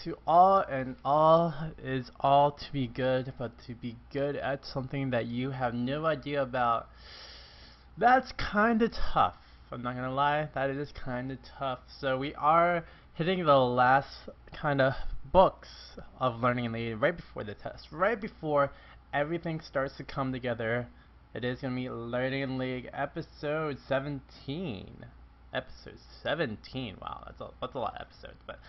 to all, and all is all to be good, but to be good at something that you have no idea about, that's kinda tough. I'm not gonna lie, that is kinda tough. So we are hitting the last kinda books of Learning League right before the test, right before everything starts to come together. It is gonna be Learning League episode 17. Episode 17. Wow, that's a lot of episodes. But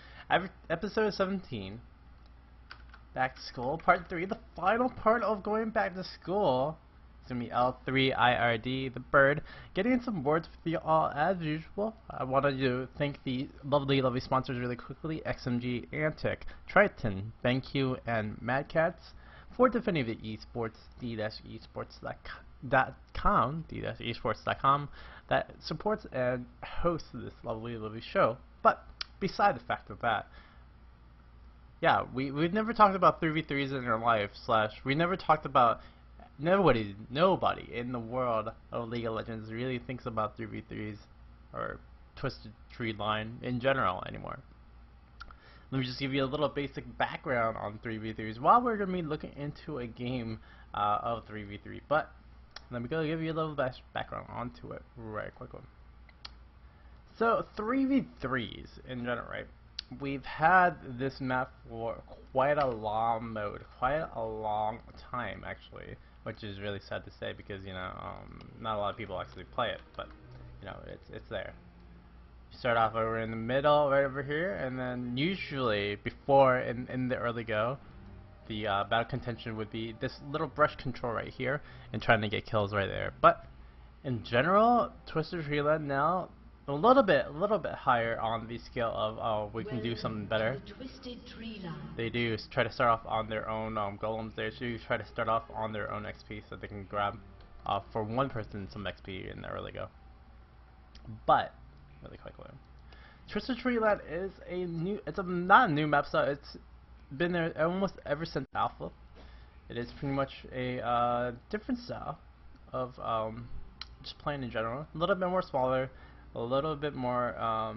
episode 17. Back to school, part 3, the final part of going back to school. It's gonna be L3IRD, the bird, getting some words with you all as usual. I wanted to thank the lovely sponsors really quickly: XMG, Antic, Triton, BenQ, and Mad Cats for defending the esports, d-esports.com, that supports and hosts this lovely show. But beside the fact of that, yeah, we've never talked about 3v3s in our life, we never talked about, nobody in the world of League of Legends really thinks about 3v3s or Twisted Tree Line in general anymore. Let me just give you a little basic background on 3v3s while we're going to be looking into a game of 3v3. But let me go give you a little background onto it right quickly. So 3v3s in general, right? We've had this map for quite a long time actually, which is really sad to say because not a lot of people actually play it, but it's there. You start off over in the middle, right over here, and then usually before in the early go, the battle contention would be this little brush control right here and trying to get kills right there. But in general, Twisted Tree Line now a little bit higher on the scale of we can do something better. They do try to start off on their own golems. They do try to start off on their own XP so they can grab for one person some XP in the early go. But really quickly, Twisted Tree Line is not a new map style. It's been there almost ever since Alpha. It is pretty much a different style of just playing in general. A little bit more smaller, a little bit more a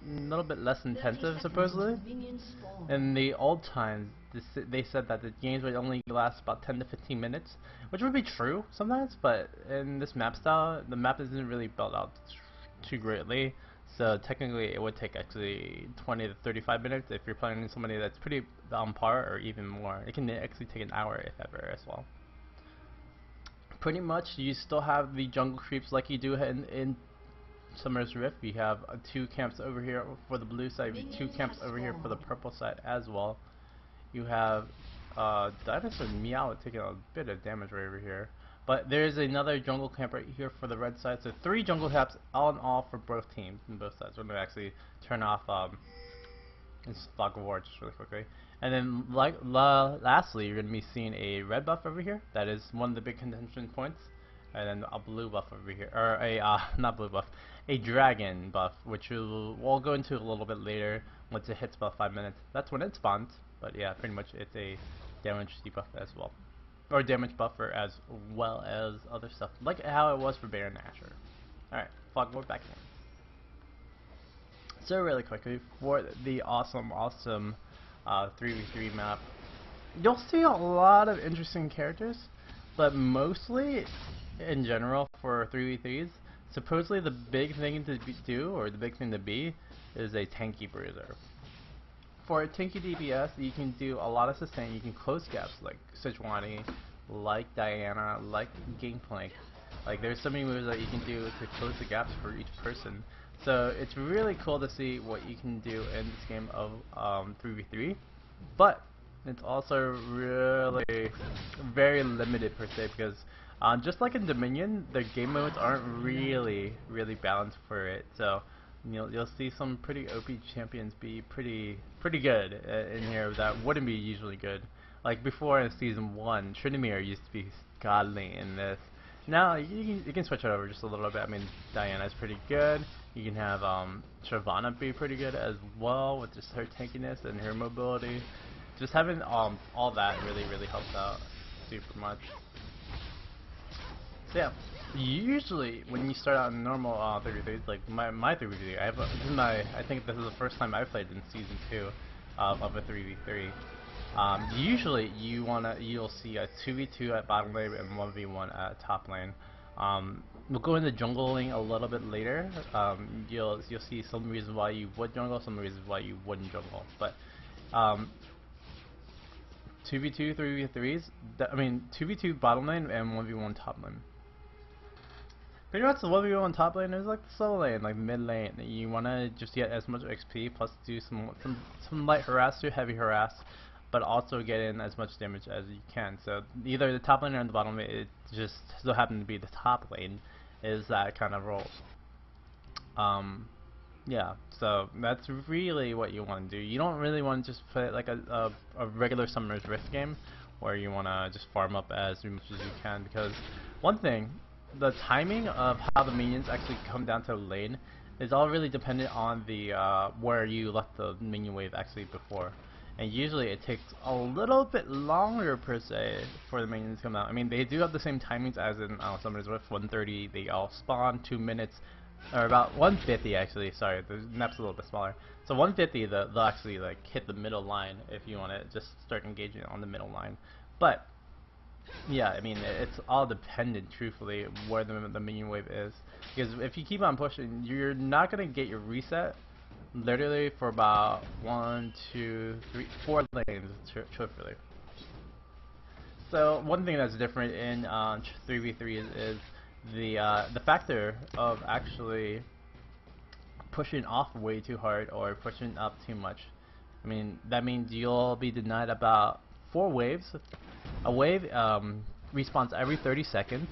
little bit less intensive supposedly. In the old times, they said that the games would only last about 10 to 15 minutes, which would be true sometimes, but in this map style, the map isn't really built out too greatly, so technically it would take actually 20 to 35 minutes if you're playing somebody that's pretty on par, or even more. It can actually take an hour if ever as well. Pretty much you still have the jungle creeps like you do in Summer's Rift. We have 2 camps over here for the blue side, 2 camps over here for the purple side as well. You have Dinosaur Meow taking a bit of damage right over here. But there is another jungle camp right here for the red side. So 3 jungle camps all in all for both teams and both sides. We're going to actually turn off this Fog of War just really quickly. And then lastly, you're going to be seeing a red buff over here. That is one of the big contention points. And then a blue buff over here, or a not blue buff, a dragon buff, which we'll go into a little bit later once it hits about 5 minutes. That's when it spawns. But yeah, pretty much it's a damage debuff as well, or damage buffer as well as other stuff, like how it was for Baron Asher. Alright, Fogboard back in. So really quickly, for the awesome 3v3 map, you'll see a lot of interesting characters, but mostly, in general, for 3v3s, supposedly the big thing to do, or the big thing to be, is a tanky bruiser. For a tanky DPS, you can do a lot of sustain. You can close gaps like Sejuani, like Diana, like Gangplank. Like there's so many moves that you can do to close the gaps for each person. So it's really cool to see what you can do in this game of 3v3. But it's also really very limited per se, because just like in Dominion, the game modes aren't really balanced for it. So you'll see some pretty OP champions be pretty good in here that wouldn't be usually good. Like before in Season 1, Trinimir used to be godly in this. Now you can switch it over just a little bit. I mean, Diana's pretty good. You can have Shyvana be pretty good as well with just her tankiness and her mobility. Just having all that really helps out super much. So yeah, usually when you start out in normal 3v3s, like my 3v3, I think this is the first time I played in Season 2. of a 3v3. Usually you'll see a 2v2 at bottom lane and 1v1 at top lane. We'll go into jungling a little bit later. You'll see some reasons why you would jungle, some reasons why you wouldn't jungle. But um, 2v2, 3v3s. I mean 2v2 bottom lane and 1v1 top lane. Pretty much the 1v1 top lane is like the solo lane, like mid lane. You wanna just get as much XP plus do some light harass to heavy harass, but also get in as much damage as you can. So either the top lane or the bottom lane, it just so happens to be the top lane is that kind of role. Yeah, so that's really what you want to do. You don't really want to just play like a regular Summoner's Rift game where you want to just farm up as much as you can, because one thing, the timing of how the minions actually come down to the lane is all really dependent on the where you left the minion wave actually before. And usually it takes a little bit longer per se for the minions to come out. I mean, they do have the same timings as in Summoner's Rift, 1:30 they all spawn, 2 minutes, or about 1:50 actually, sorry, the map's a little bit smaller. So 1:50 they'll actually like hit the middle line if you want to just start engaging on the middle line. But yeah, I mean, it's all dependent, truthfully, where the minion wave is. Because if you keep on pushing, you're not going to get your reset literally for about 1, 2, 3, 4 lanes, truthfully. So one thing that's different in 3v3 is the factor of actually pushing off way too hard or pushing up too much. I mean, that means you'll be denied about 4 waves. A wave respawns every 30 seconds,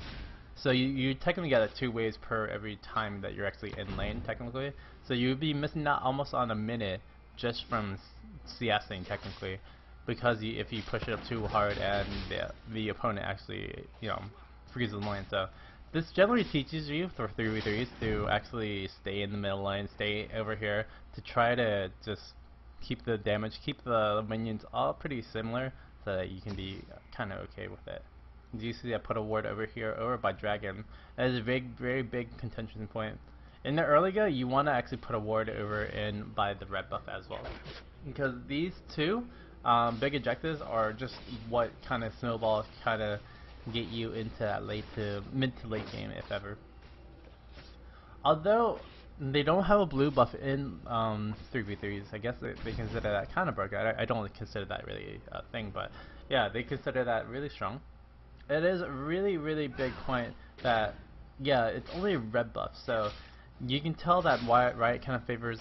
so you technically get 2 waves per every time that you're actually in lane, technically. So you'd be missing out almost on a minute just from CSing, technically, because if you push it up too hard and the opponent actually, freezes the lane. So this generally teaches you for 3v3s to actually stay in the middle lane, stay over here, to try to just keep the damage, keep the minions all pretty similar, so that you can be kind of okay with it. Do you see I put a ward over here over by dragon? That is a very big contention point. In the early game, you want to actually put a ward over in by the red buff as well, because these two big objectives are just what kind of snowballs kind of get you into that mid to late game, if ever. Although they don't have a blue buff in 3v3s, I guess they consider that kind of broken. I don't really consider that really a thing, but yeah, they consider that really strong. It is a really big point that, yeah, it's only a red buff, so you can tell that Riot kind of favors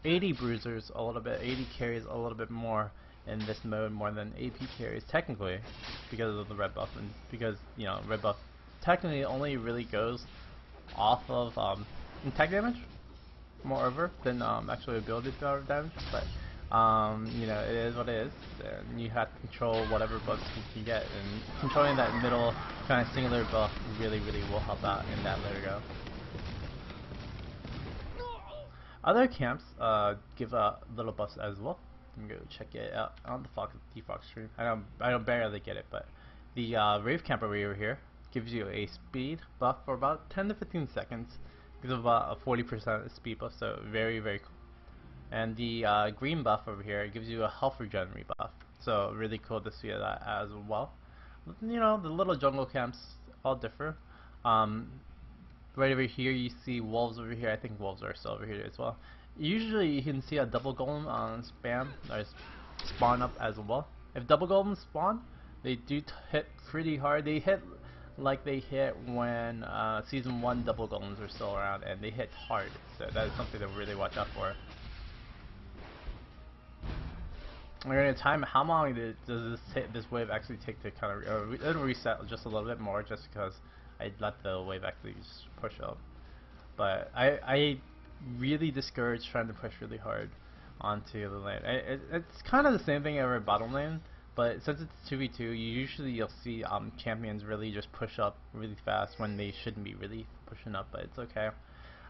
80 bruisers a little bit, 80 carries a little bit more in this mode more than AP carries, technically, because of the red buff, and because, red buff technically only really goes off of tech damage, moreover, than actually ability damage, but it is what it is, and you have to control whatever buffs you can get, and controlling that middle kind of singular buff really will help out in that later go. Other camps give little buffs as well. Let me go check it out on the Fox stream. I don't barely get it, but the Rave camp over here gives you a speed buff for about 10 to 15 seconds. Gives about a 40% speed buff, so very cool. And the green buff over here gives you a health regen rebuff, so really cool to see that as well. The little jungle camps all differ. Right over here you see wolves over here. I think wolves are still over here as well. Usually you can see a double golem spam or spawn up as well. If double golems spawn, they do hit pretty hard. They hit like they hit when season 1 double golems were still around, and they hit hard. So that is something to really watch out for. We're gonna time how long does this wave actually take to kind of it'll reset just a little bit more, just because I let the wave actually just push up. But I really discourage trying to push really hard onto the lane. It's kind of the same thing over bottom lane, but since it's 2v2, you'll see champions really just push up really fast when they shouldn't be really pushing up, but it's okay.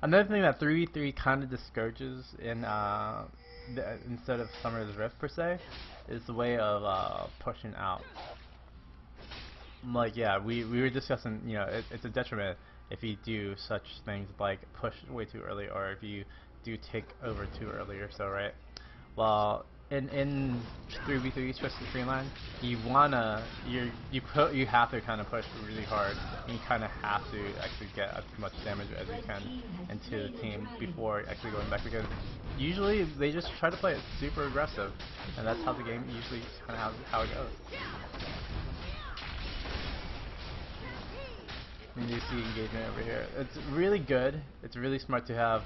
Another thing that 3v3 kind of discourages in instead of Summoner's Rift per se is the way of pushing out. Like, yeah, we were discussing, it's a detriment if you do such things like push way too early, or if you do take over too early or so, right? Well, in 3v3 Twisted Tree Line, you have to kind of push really hard. And you kind of have to actually get as much damage as you can into the team before actually going back, because usually they just try to play it super aggressive, and that's how the game usually kind of how it goes. And you see engagement over here. It's really good. It's really smart to have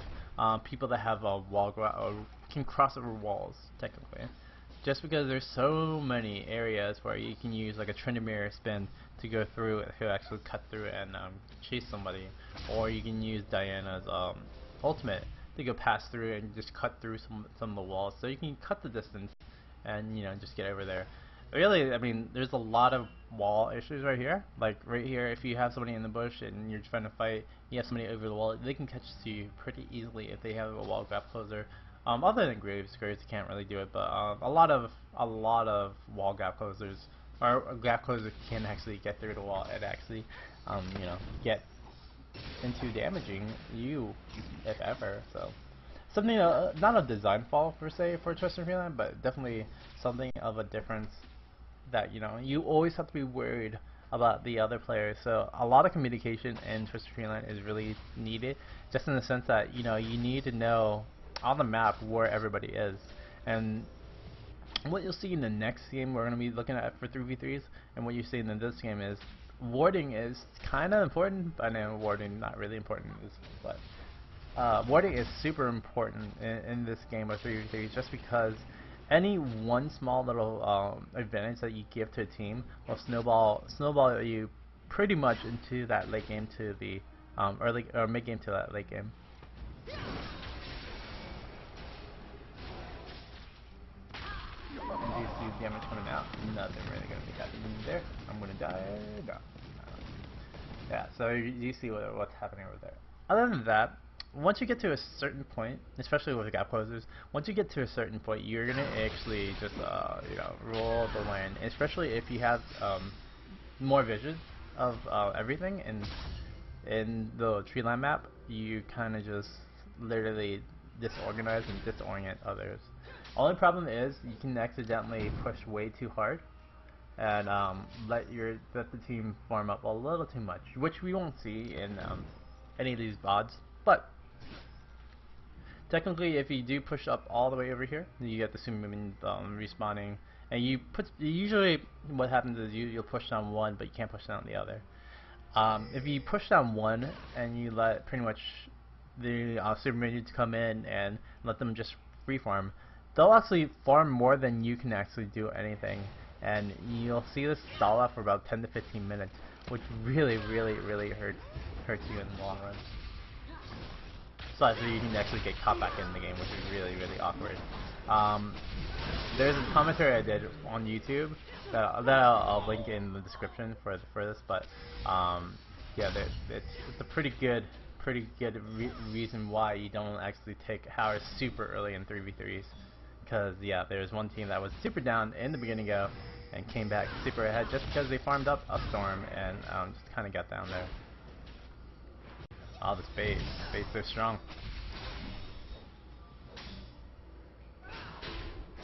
people that have a can cross over walls technically. Just because there's so many areas where you can use like a Tryndamere spin to go through to actually cut through and chase somebody, or you can use Diana's ultimate to go pass through and just cut through some of the walls, so you can cut the distance and just get over there. Really, I mean, there's a lot of wall issues right here. Like right here, if you have somebody in the bush and you're trying to fight, you have somebody over the wall, they can catch you pretty easily if they have a wall grab closer. Other than Graves can't really do it, but a lot of wall gap closers or gap closers can actually get through the wall and actually, get into damaging you if ever. So something not a design flaw per se for Twisted Tree Line, but definitely something of a difference that you always have to be worried about the other players. So a lot of communication in Twisted Tree Line is really needed, just in the sense that you need to know on the map where everybody is. And what you'll see in the next game we're going to be looking at for 3v3s, and what you see in this game is warding is kind of important. I know warding not really important, but warding is super important in this game of 3v3s, just because any one small little advantage that you give to a team will snowball you pretty much into that late game to the early or mid game to that late game. Do you see damage coming out? Nothing really gonna be happening there. I'm gonna die. No. Yeah, so you see what's happening over there. Other than that, once you get to a certain point, especially with gap closers, once you get to a certain point, you're gonna actually just roll the lane. Especially if you have more vision of everything in the tree line map, you kind of just literally disorganize and disorient others. Only problem is you can accidentally push way too hard and let the team farm up a little too much, which we won't see in any of these VODs. But technically, if you do push up all the way over here, you get the Sumoon respawning, and usually what happens is you'll push down one, but you can't push down the other. If you push down one and you let pretty much the super minions come in and let them just free farm, they'll actually farm more than you can actually do anything, and you'll see this stall out for about 10 to 15 minutes, which really hurts you in the long run. So actually you can actually get caught back in the game, which is really awkward. There's a commentary I did on YouTube that I'll link in the description for this, but yeah, it's a pretty good reason why you don't actually take Howard super early in 3v3s, because yeah, there's one team that was super down in the beginning go and came back super ahead just because they farmed up a storm and just kind of got down there. Oh, this base so strong.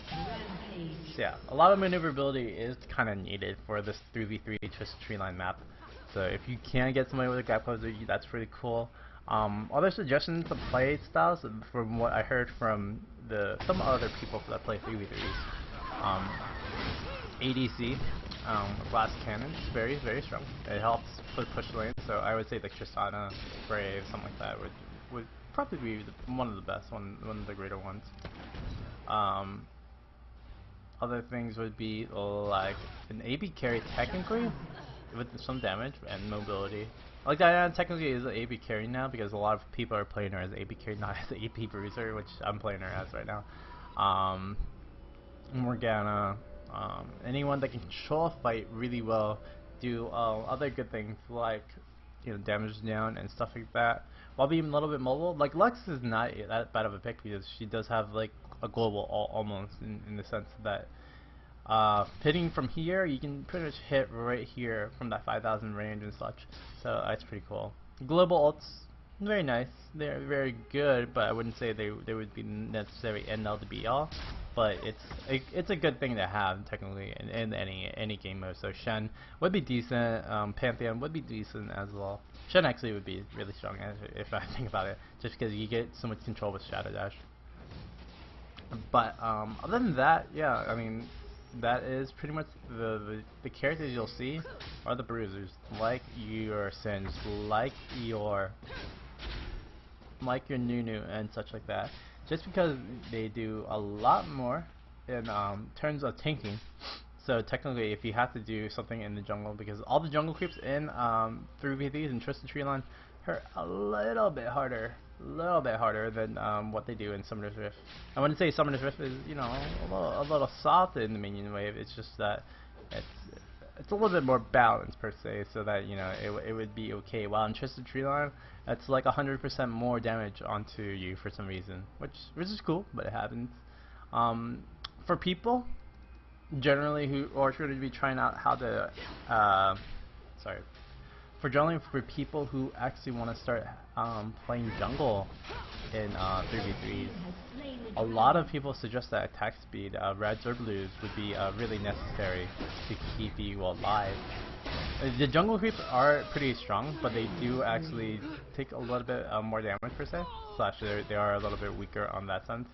So yeah, a lot of maneuverability is kind of needed for this 3v3 Twisted Tree Line map. So if you can get somebody with a gap closer, that's pretty cool. Other suggestions of play styles, from what I heard from some other people that play 3v3s, ADC, Blast Cannon, is very strong. It helps push lanes, so I would say the Tristana, Brave, something like that would probably be one of the best, one of the greater ones. Other things would be like an AB carry technically, with some damage and mobility. Like Diana technically is an AB carry now, because a lot of people are playing her as AB carry, not as an AP bruiser, which I'm playing her as right now. Morgana, anyone that can control a fight really well, do other good things like damage down and stuff like that, while being a little bit mobile. Like Lux is not that bad of a pick, because she does have like a global almost in the sense that hitting from here, you can pretty much hit right here from that 5,000 range and such. So that's pretty cool. Global ults very nice. They're very good, but I wouldn't say they would be necessary end all to be all. But it's a good thing to have technically in any game mode. So Shen would be decent. Pantheon would be decent as well. Shen actually would be really strong if I think about it, just because you get so much control with Shadow Dash. But other than that, yeah, I mean, that is pretty much the characters you'll see are the bruisers, like your Sins, like your Nunu and such like that. Just because they do a lot more in terms of tanking. So technically, if you have to do something in the jungle, because all the jungle creeps in 3v3s and Twisted Tree Line hurt a little bit harder than what they do in Summoner's Rift. I wouldn't say Summoner's Rift is, you know, a little soft in the minion wave. It's just that it's it's a little bit more balanced per se, so that you know it would be okay. While in Twisted Tree Line, that's like 100% more damage onto you for some reason, which is cool, but it happens. For people generally who are going to be trying out how to, sorry, generally for people who actually want to start playing jungle in 3v3s, a lot of people suggest that attack speed, reds or blues, would be really necessary to keep you alive. The jungle creeps are pretty strong, but they do actually take a little bit more damage per se, slash they are a little bit weaker on that sense.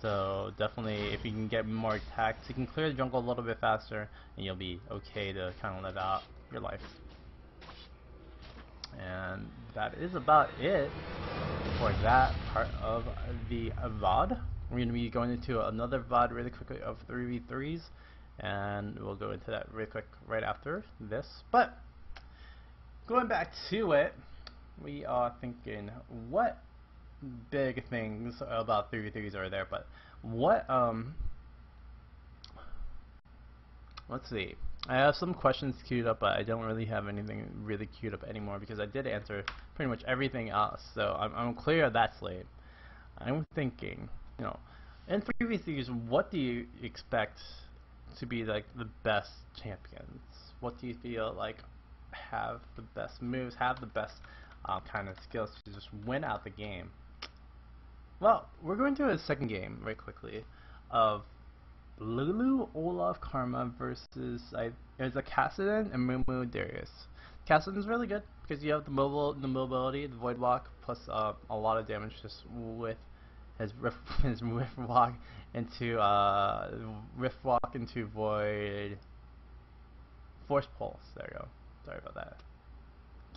So definitely, if you can get more attacks, you can clear the jungle a little bit faster, and you'll be okay to kind of live out your life. And that is about it for that part of the VOD. We're going to be going into another VOD really quickly of 3v3s, and we'll go into that really quick right after this. But going back to it, we are thinking, what big things about 3v3s are there? But what let's see. I have some questions queued up, but I don't really have anything really queued up anymore because I did answer pretty much everything else. So I'm clear of that slate. I'm thinking, you know, in 3v3s, what do you expect to be like the best champions? What do you feel like have the best moves, have the best kind of skills to just win out the game? Well, we're going to a second game very quickly of Lulu, Olaf, Karma versus there's a Kassadin and Mumu Darius. Kassadin's really good because you have the mobility, the Void Walk, plus a lot of damage just with his his Rift Walk into Void Force Pulse. There you go. Sorry about that.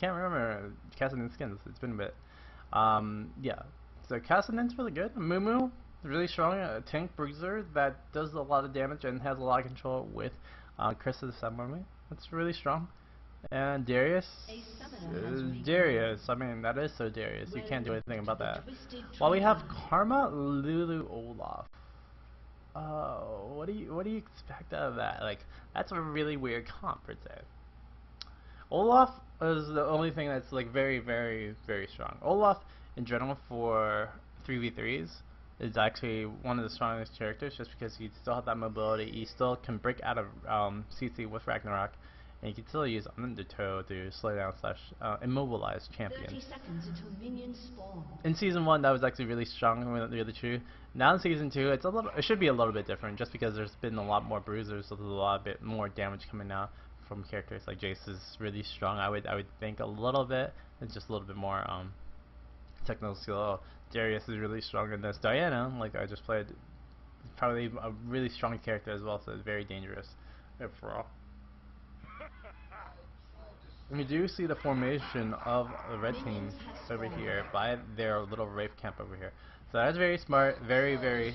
Can't remember Kassadin's skins. It's been a bit. Yeah. So Kassadin's really good. Mumu, really strong, a tank bruiser that does a lot of damage and has a lot of control with Chris's submarine. That's really strong. And Darius, I mean, that is so Darius. You can't do anything about that. While we have Karma, Lulu, Olaf. What do you expect out of that? Like, that's a really weird comp per se. Olaf is the only thing that's like very, very, very strong. Olaf, in general, for 3v3s, is actually one of the strongest characters just because you still have that mobility. You still can break out of CC with Ragnarok, and you can still use Undertow to slow down slash immobilize champions. In season 1, that was actually really strong, really true. Now in season 2, it should be a little bit different just because there's been a lot more bruisers, so there's a lot bit more damage coming out from characters. Like Jace is really strong. I would think a little bit, it's just a little bit more technical skill. Darius is really strong in this. Diana, like I just played, is probably a really strong character as well, so it's very dangerous overall. We do see the formation of the red team over here by their little rape camp over here. So that's very smart, very, very,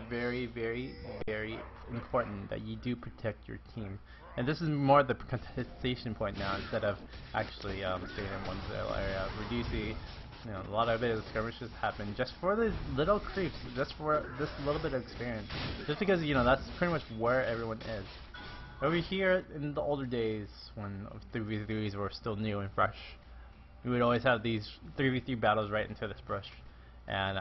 very, very, very important that you do protect your team. And this is more the contestation point now instead of actually staying in one little area. We do see, you know, a lot of skirmishes happen just for the little creeps, just for this little bit of experience. Just because, you know, that's pretty much where everyone is. Over here in the older days when 3v3s were still new and fresh, we would always have these 3v3 battles right into this brush. And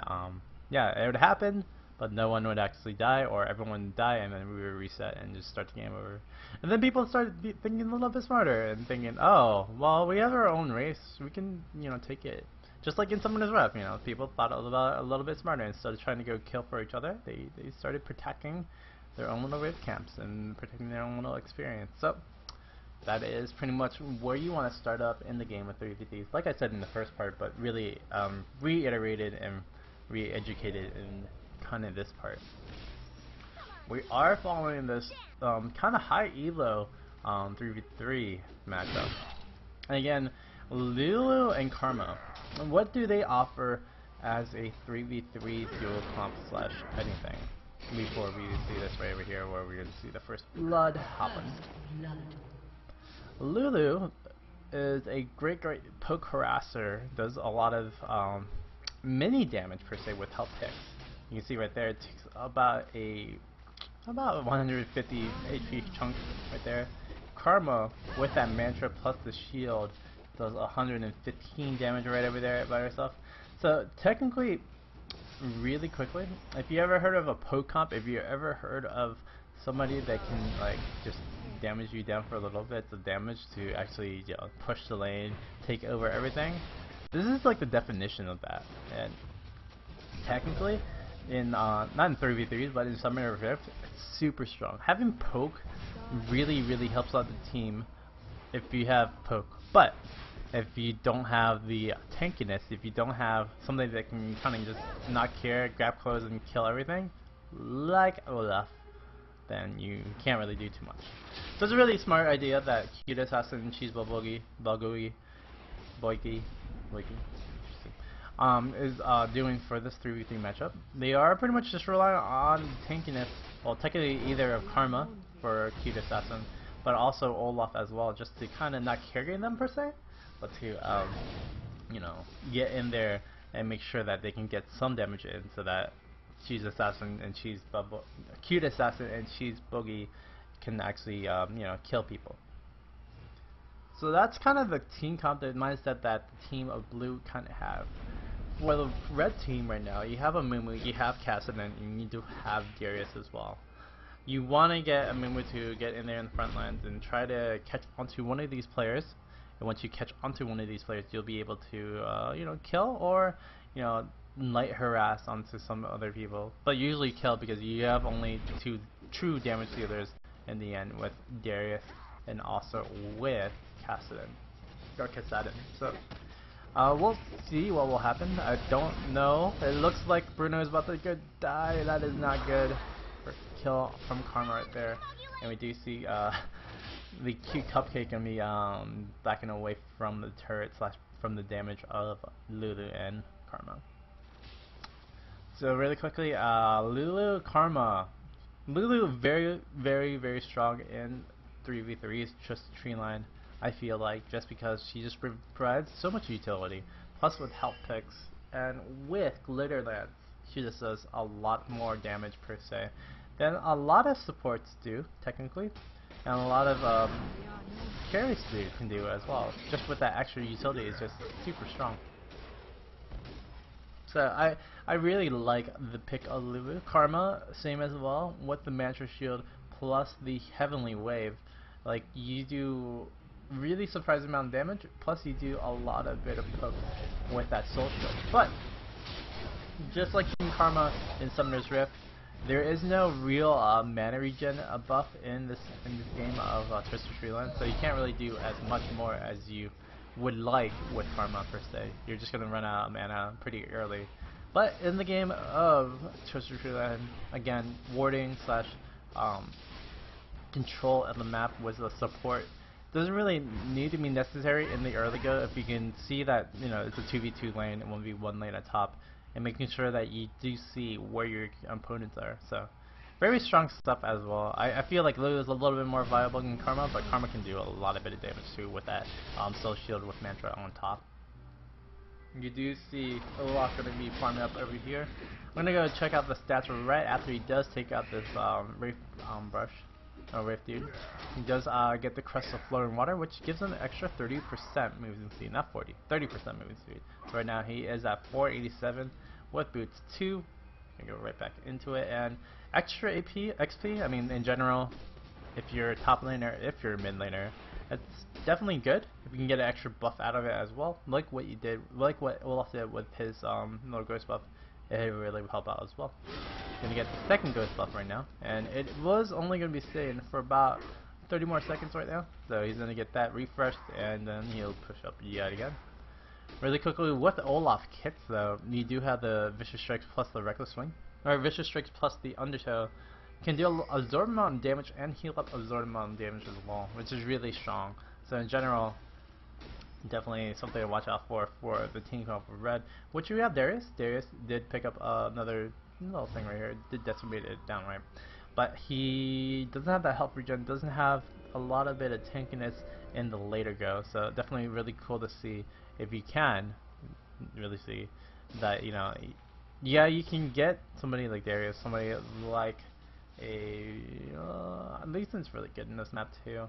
yeah, it would happen, but no one would actually die, or everyone would die, and then we would reset and just start the game over. And then people started thinking a little bit smarter and thinking, oh, well, we have our own race, we can, take it. Just like in Summoner's Wrath, people thought a little bit smarter. Instead of trying to go kill for each other, they started protecting their own little raid camps and protecting their own little experience. So that is pretty much where you want to start up in the game with 3v3s. Like I said in the first part, but really reiterated and re-educated in kind of this part. We are following this kind of high elo 3v3 matchup. And again, Lulu and Karma, what do they offer as a 3v3 dual comp slash anything? Before we see this right over here, where we're going to see the first blood happen. Lulu is a great poke harasser, does a lot of mini damage per se with health ticks. You can see right there, it takes about 150 HP chunk right there. Karma with that mantra plus the shield does 115 damage right over there by herself. So technically, really quickly, if you ever heard of a poke comp, if you ever heard of somebody that can like just damage you down for a little bit of damage to actually push the lane, take over everything, this is like the definition of that. And technically, in not in 3v3s, but in Summoner Rift, it's super strong. Having poke really helps out the team if you have poke. But if you don't have the tankiness, if you don't have somebody that can kind of just not care, grab clothes and kill everything, like Olaf, then you can't really do too much. So it's a really smart idea that Cute Assassin, Cheese Bulgogi, is doing for this 3v3 matchup. They are pretty much just relying on tankiness, well, technically either of Karma for Cute Assassin, but also Olaf as well, just to kind of not carry them per se, but to get in there and make sure that they can get some damage in, so that Cute Assassin and Cheese Boogie can actually kill people. So that's kind of the team comp, the mindset that the team of blue kind of have. For the red team right now, you have a Mumu, you have Cassidy, and you need to have Darius as well. You want to get a Mumu to get in there in the front lines and try to catch onto one of these players. And once you catch onto one of these players, you'll be able to kill or light harass onto some other people. But usually kill, because you have only two true damage dealers in the end, with Darius and also with Cassidy. So we'll see what will happen. I don't know. It looks like Bruno is about to die. That is not good. For kill from Karma right there. And we do see the cute cupcake gonna be backing away from the turret slash from the damage of Lulu and Karma. So really quickly, Lulu, Karma. Lulu very strong in 3v3s, just tree line. I feel like, just because she just provides so much utility, plus with health picks and with glitter lance, she just does a lot more damage per se than a lot of supports do technically, and a lot of carries can do as well. Just with that extra utility, is just super strong. So I really like the pick of Lulu. Karma, same as well, with the Mantra Shield plus the Heavenly Wave. Like, you do really surprising amount of damage, plus you do a lot of bit of poke with that Soul Shield. But just like in Karma in Summoner's Rift, there is no real mana regen buff in this game of Twisted Treeland, so you can't really do as much more as you would like with Karma per se. You're just gonna run out of mana pretty early. But in the game of Twisted Treeland, again, warding slash control of the map with the support doesn't really need to be necessary in the early go, if you can see that it's a 2v2 lane and 1v1 lane at top, and making sure that you do see where your opponents are. So very strong stuff as well. I feel like Lulu is a little bit more viable than Karma, but Karma can do a lot of bit of damage too with that Soul Shield with Mantra on top. You do see Olaf going to be farming up over here. I'm going to go check out the stats right after he does take out this Wraith brush. Wraith dude. He does get the Crest of Flowing Water, which gives him an extra 30% moving speed, not 40, 30% moving speed. So right now he is at 487 with boots 2, gonna go right back into it. And extra AP, XP, I mean, in general, if you're a top laner, if you're a mid laner, it's definitely good if you can get an extra buff out of it as well. Like what you did, like what Olaf did with his no ghost buff, it really will help out as well. Gonna get the second ghost buff right now, and it was only gonna be staying for about 30 more seconds right now. So he's gonna get that refreshed, and then he'll push up yet again. Really quickly, with the Olaf kits though, you do have the Vicious Strikes plus the Reckless Swing, or Vicious Strikes plus the Undertow. Can deal absorb amount of damage and heal up absorb amount of damage as well, which is really strong. So in general, definitely something to watch out for the team coming up with red. Which we have Darius. Darius did pick up another little thing right here. Did decimate it down right, but he doesn't have that health regen. Doesn't have a lot of bit of tankiness in the later go. So definitely really cool to see if you can really see that, you know, yeah, you can get somebody like Darius, somebody like Leeson's really good in this map too.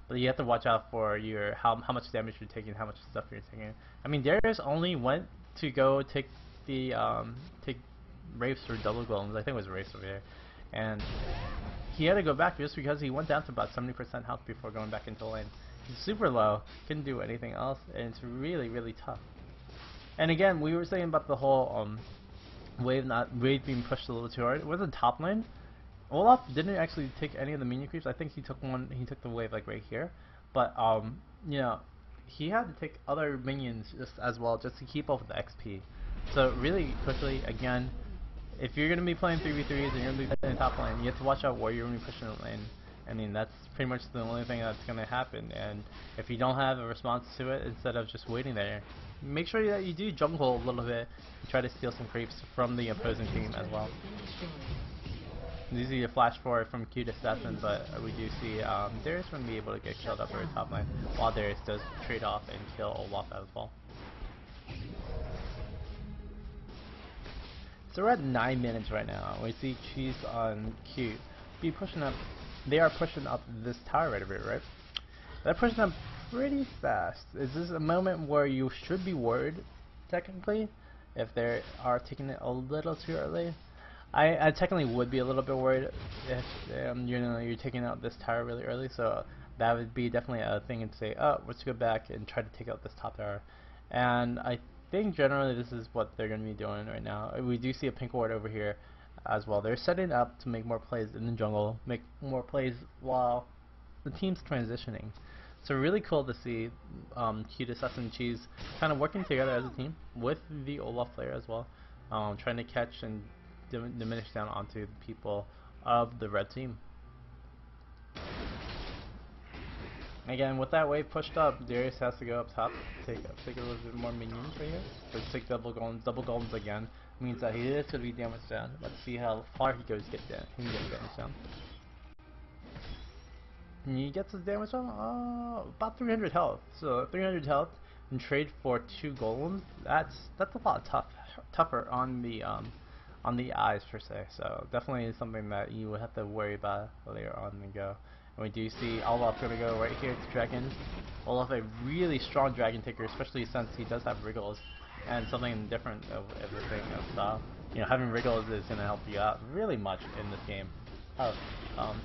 But you have to watch out for your how much damage you're taking, how much stuff you're taking. I mean, Darius only went to go take the take Wraiths for double golems. I think it was Wraiths over here, and he had to go back just because he went down to about 70% health before going back into lane. He's super low, couldn't do anything else, and it's really tough. And again, we were saying about the whole wave being pushed a little too hard. With the top lane, Olaf didn't actually take any of the minion creeps. I think he took one. He took the wave like right here, but you know, he had to take other minions just as well just to keep up with the XP. So really quickly, again, if you're gonna be playing 3v3s and you're gonna be playing top lane, you have to watch out where you're gonna be pushing the lane. I mean, that's pretty much the only thing that's gonna happen. And if you don't have a response to it, instead of just waiting there, make sure that you do jungle a little bit and try to steal some creeps from the opposing team as well. You see a flash forward from Cute Assassin, but we do see Darius going to be able to get killed up over top lane, while Darius does trade off and kill Olaf as well. So we're at 9 minutes right now. We see Cheese on Cute be pushing up. They are pushing up this tower right over here, right? They're pushing up pretty fast. Is this a moment where you should be worried, technically, if they are taking it a little too early? I technically would be a little bit worried if you know, you're taking out this tower really early, so that would be definitely a thing to say, oh, let's go back and try to take out this top tower. And I think generally this is what they're going to be doing right now. We do see a pink ward over here as well. They're setting up to make more plays in the jungle, make more plays while the team's transitioning. So really cool to see Cute Assassin and Cheese kind of working together as a team with the Olaf player as well, trying to catch and diminish down onto the people of the red team. Again, with that wave pushed up, Darius has to go up top, take a little bit more minions right here. So take double golems again, means that he is going to be damaged down. Let's see how far he goes get down. He can get damage down. And he gets his damage down, about 300 health. So 300 health and trade for 2 golems. That's a lot tougher on the eyes per se. So definitely something that you would have to worry about later on in the go. And we do see Olaf going to go right here to Dragon. Olaf a really strong Dragon taker, especially since he does have Wriggles and something different of everything of style. You know, having Wriggles is going to help you out really much in this game of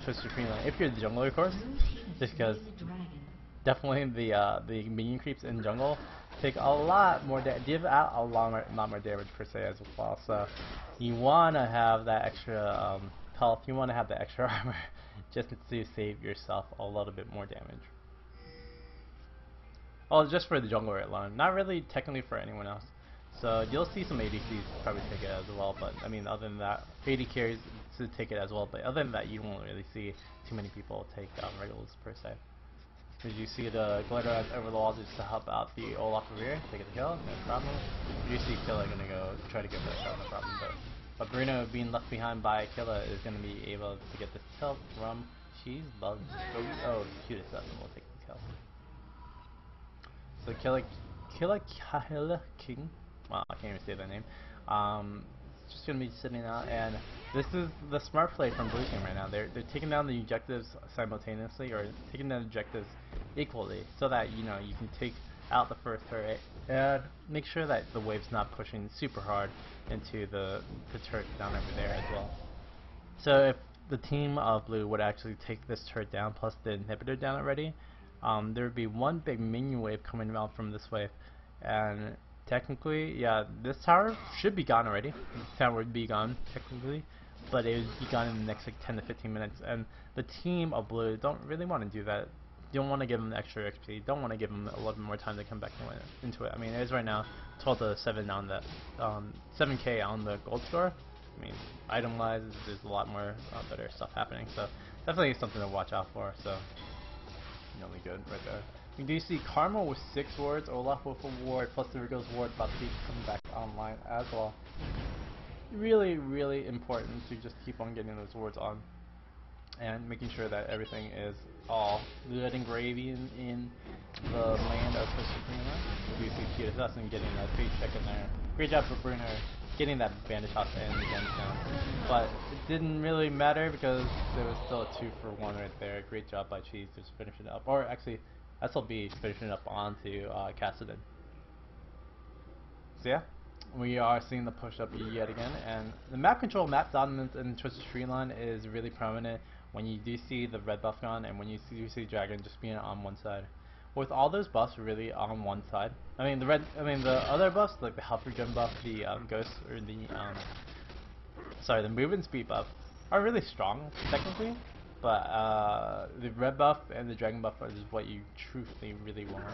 Twisted Supreme. If you're the jungler, of course, just because definitely the minion creeps in jungle take a lot more give out a lot more damage per se as well. So you want to have that extra health, you want to have the extra armor just to save yourself a little bit more damage. Well, just for the jungler alone, not really technically for anyone else. So you'll see some ADCs probably take it as well, but I mean, other than that, AD carries to take it as well, but other than that, you won't really see too many people take Wriggles per se. As you see the glitter over the wall just to help out the Olaf over here, take the kill, no problem. You see Killa gonna go try to get that shot, no problem, but Bruno being left behind by Killa is gonna be able to get this kill from Cheese Bugs. Oh, Cute Assassin will take the kill. So Killa King. Well, I can't even say that name. It's just gonna be sitting out, and this is the smart play from Blue Team right now. They're taking down the objectives simultaneously, or taking down objectives equally, so that you know you can take out the first turret, and make sure that the wave's not pushing super hard into the turret down over there as well. So if the team of blue would actually take this turret down plus the inhibitor down already, there would be one big minion wave coming out from this wave, and technically, yeah, this tower should be gone already. This tower would be gone technically, but it would be gone in the next like 10 to 15 minutes, and the team of blue don't really want to do that. You don't want to give them extra XP. Don't want to give them a little bit more time to come back into it. I mean, it is right now 12 to 7 on the 7K on the gold score. I mean, item-wise, there's a lot more better stuff happening. So definitely something to watch out for. So really good right there. We do see Karma with 6 wards, Olaf with a ward, plus the Rigo's ward about to be coming back online as well. Really, really important to just keep on getting those wards on and making sure that everything is all good and gravy in the land of Costa Rica. We do see Peter Assassin getting that big check in there. Great job for Bruno getting that bandage house to end the game down. But it didn't really matter because there was still a 2-for-1 right there. Great job by Cheese to finish it up. Or actually, SLB finishing it up onto Cassidon. So yeah, we are seeing the push up yet again, and the map control, map dominance in Twisted Treeline is really prominent when you do see the red buff gone and when you see Dragon just being on one side. With all those buffs really on one side, the other buffs like the health regen buff, the ghost or the movement speed buff are really strong technically, but the red buff and the dragon buff is what you truthfully really want.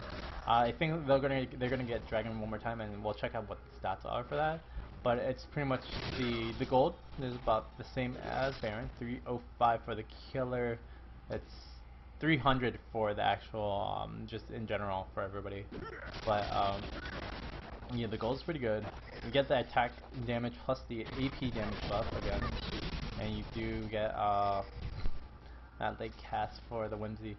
I think they're gonna get dragon one more time, and we'll check out what the stats are for that. But it's pretty much the gold is about the same as Baron, 305 for the killer. It's 300 for the actual just in general for everybody. But yeah, the gold's pretty good. You get the attack damage plus the AP damage buff again, and you do get that late cast for the Whimsy,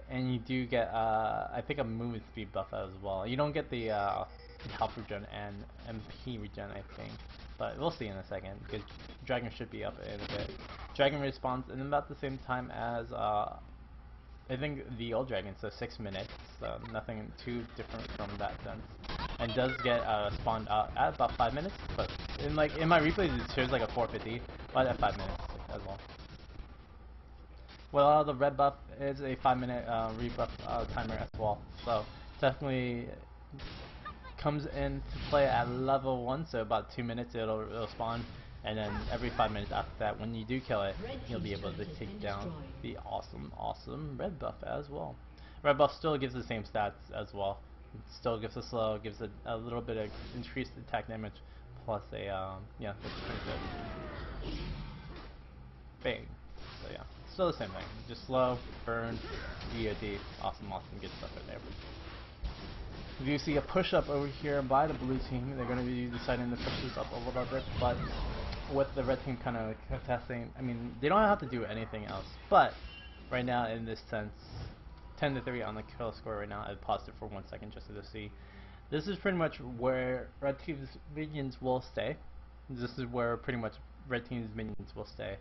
and you do get I think a movement speed buff as well. You don't get the health regen and MP regen, I think, but we'll see in a second because Dragon should be up in a bit. Dragon respawns in about the same time as I think the old Dragon, so 6 minutes, so nothing too different from that sense. And does get spawned out at about 5 minutes, but in my replays it shows like a 450, but at 5 minutes as well. Well, the red buff is a 5-minute rebuff timer as well, so definitely comes into play at level 1, so about 2 minutes it'll spawn, and then every 5 minutes after that, when you do kill it, you'll be able to take down the awesome red buff as well. Red buff still gives the same stats as well. It still gives a slow, gives a little bit of increased attack damage, plus a yeah, that's pretty good. Bang. So yeah, still the same thing. Just slow, burn, EOD, awesome good stuff right there. If you see a push up over here by the blue team, they're going to be deciding to push this up a little bit, but with the red team kind of contesting, I mean, they don't have to do anything else, but right now in this sense, 10 to 3 on the kill score right now. I paused it for 1 second just to see. This is pretty much where red team's minions will stay. This is where pretty much red team's minions will stay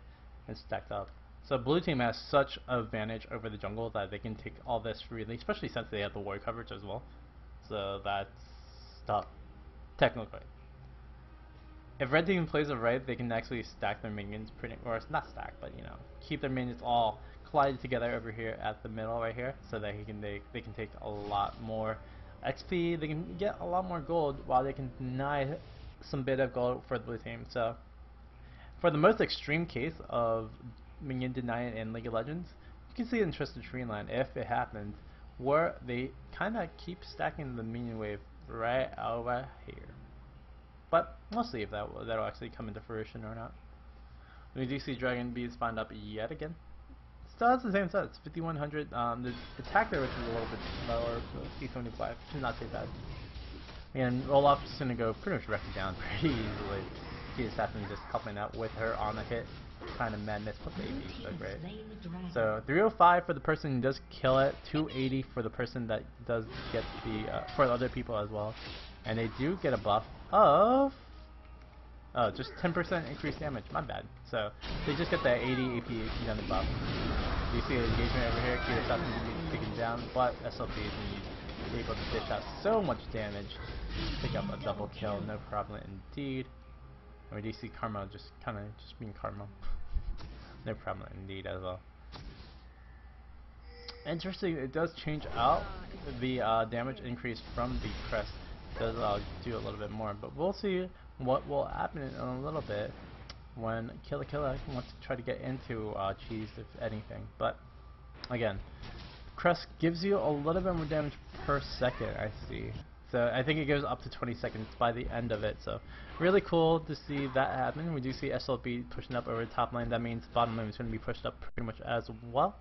and stacked up. So blue team has such an advantage over the jungle that they can take all this freely, especially since they have the ward coverage as well. So that's tough, technically. If red team plays it right, they can actually stack their minions or it's not stack, but you know, keep their minions all collided together over here at the middle right here, so that they can take a lot more XP, they can get a lot more gold while they can deny some bit of gold for the blue team. So for the most extreme case of minion denial in League of Legends, you can see it in Twisted Treeline if it happens, where they kind of keep stacking the minion wave right over here. But we'll see if that'll actually come into fruition or not. We do see Dragon being spawned up yet again. Still has the same stats, 5100. The attack there, which is a little bit lower, so C75, which is not too bad. And Olaf's just gonna go pretty much wreck it down pretty easily. The assassin just helping out with her on the hit. Kind of madness, plus the AP, so great. So 305 for the person who does kill it, 280 for the person that does get the for other people as well, and they do get a buff of just 10% increased damage. My bad. So they just get that 80 AP on the buff. You see an engagement over here. Kira Assassin is taken down, but SLP is able to dish out so much damage, pick up a double kill, no problem indeed. And we do see Karma just kind of just being Karma. No problem indeed as well. Interesting, it does change out the damage increase from the crest. It does do a little bit more, but we'll see what will happen in a little bit when Killa wants to try to get into cheese, if anything. But again, crest gives you a little bit more damage per second, I see. So I think it goes up to 20 seconds by the end of it. So really cool to see that happen. We do see SLB pushing up over the top lane. That means bottom lane is going to be pushed up pretty much as well.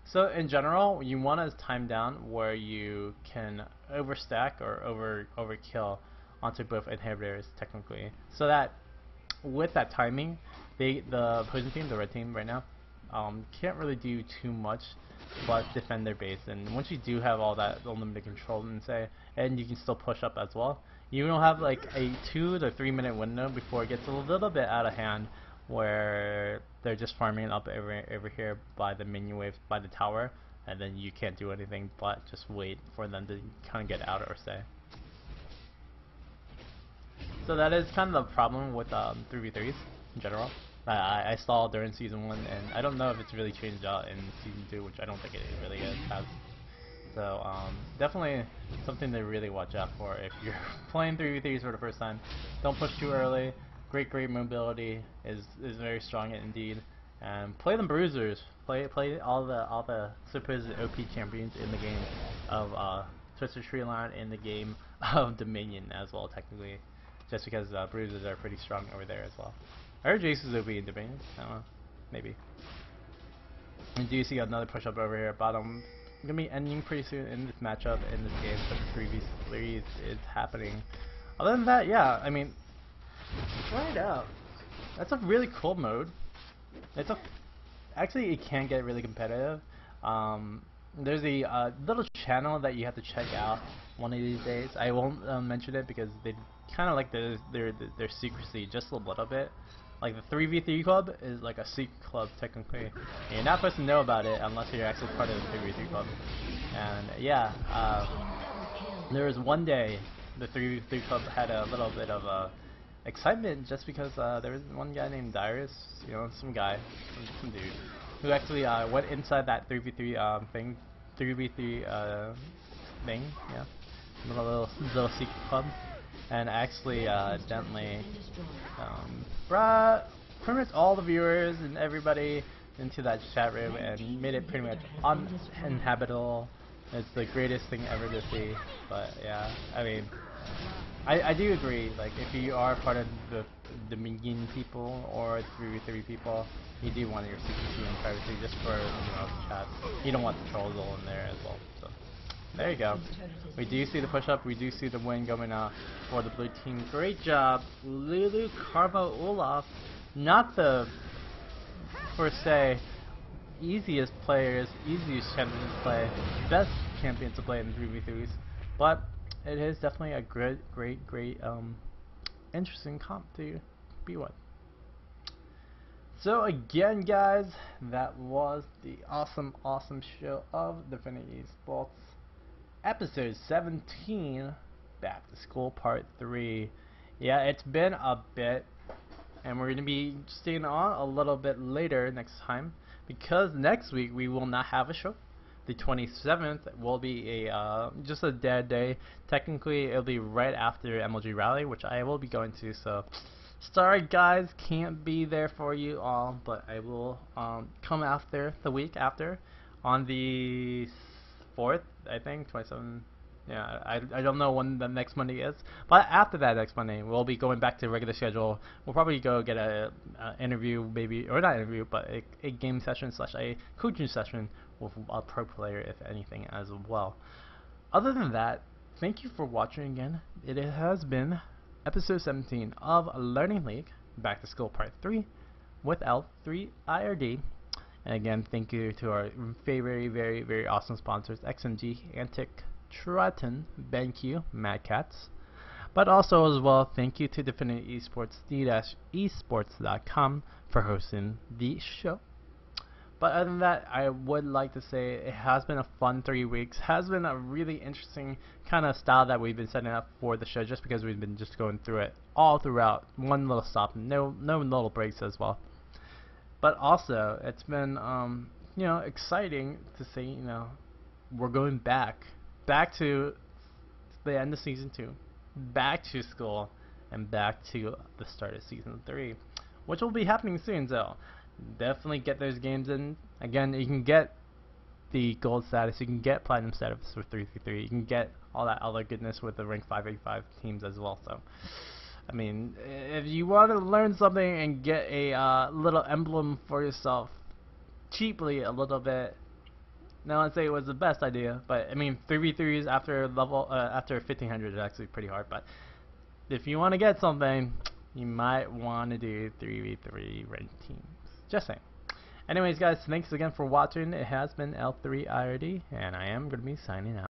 So in general, you want to time down where you can overstack or overkill onto both inhibitors technically. So that with that timing, the opposing team, the red team right now, can't really do too much but defend their base. And once you do have all that unlimited control and you can still push up as well, you don't have like a 2 to 3 minute window before it gets a little bit out of hand, where they're just farming up over here by the minion wave, by the tower, and then you can't do anything but just wait for them to kind of get out or stay. So that is kind of the problem with 3v3s in general. I saw during Season 1, and I don't know if it's really changed out in Season 2, which I don't think it really has. So definitely something to really watch out for if you're playing 3v3s for the first time. Don't push too early. Great mobility is very strong indeed. And play them bruisers. Play all the supposed OP champions in the game of Twisted Tree Line, in the game of Dominion as well, technically. Just because bruisers are pretty strong over there as well. I heard Jace is OP in Dominion. I don't know. Maybe. And do you see another push up over here? Bottom. Gonna be ending pretty soon in this matchup, in this game, but the 3v3 is happening. Other than that, yeah, I mean, try it out. That's a really cool mode. Actually, it can get really competitive. There's a little channel that you have to check out one of these days. I won't mention it because they kind of like their secrecy just a little bit. Like the 3v3 club is like a secret club technically. And you're not supposed to know about it unless you're actually part of the 3v3 club. And yeah, there was one day the 3v3 club had a little bit of excitement just because there was one guy named Darius, you know, some dude, who actually went inside that 3v3 thing, 3v3 thing, yeah, little secret club, and actually gently brought pretty much all the viewers and everybody into that chat room and made it pretty much uninhabitable. It's the greatest thing ever to see. But yeah, I mean, I do agree, like if you are part of the Dominion people or 3v3 people, you do want your secrecy and privacy just for, you know, chat. You don't want the trolls all in there as well. So there you go. We do see the push up, we do see the win going out for the blue team. Great job, Lulu, Karma, Olaf. Not the, per se, easiest players, easiest champions to play, best champions to play in 3v3s, but it is definitely a great interesting comp to be with. So again, guys, that was the awesome show of Definity Esports, episode 17, Back to School Part 3. Yeah, it's been a bit, and we're going to be staying on a little bit later next time, because next week we will not have a show. The 27th will be a just a dead day. Technically, it'll be right after MLG Rally, which I will be going to. So, sorry guys, can't be there for you all, but I will come after the week after, on the 4th, I think, 27th. Yeah, I don't know when the next Monday is, but after that next Monday, we'll be going back to regular schedule. We'll probably go get a interview, maybe, or not interview, but a game session / a coaching session with a pro player, if anything, as well. Other than that, thank you for watching again. It has been episode 17 of Learning League, Back to School Part 3, with L3 IRD. And again, thank you to our very awesome sponsors, XMG, Antic, Triton, BenQ, Mad Cats. But also as well, thank you to Definity Esports, d-esports.com, for hosting the show. But other than that, I would like to say it has been a fun 3 weeks. Has been a really interesting kind of style that we've been setting up for the show, just because we've been just going through it all throughout, one little stop, no little breaks as well. But also, it's been exciting to see, we're going back to the end of season 2, back to school, and back to the start of season 3, which will be happening soon. So definitely get those games in. Again, you can get the gold status, you can get platinum status with 3v3, you can get all that other goodness with the rank 585 teams as well. So I mean, if you want to learn something and get a little emblem for yourself cheaply a little bit, now I'd say it was the best idea, but I mean 3v3s after level after 1500 is actually pretty hard. But if you want to get something, you might want to do 3v3 ranked teams. Just saying. Anyways, guys, thanks again for watching. It has been L3IRD, and I am going to be signing out.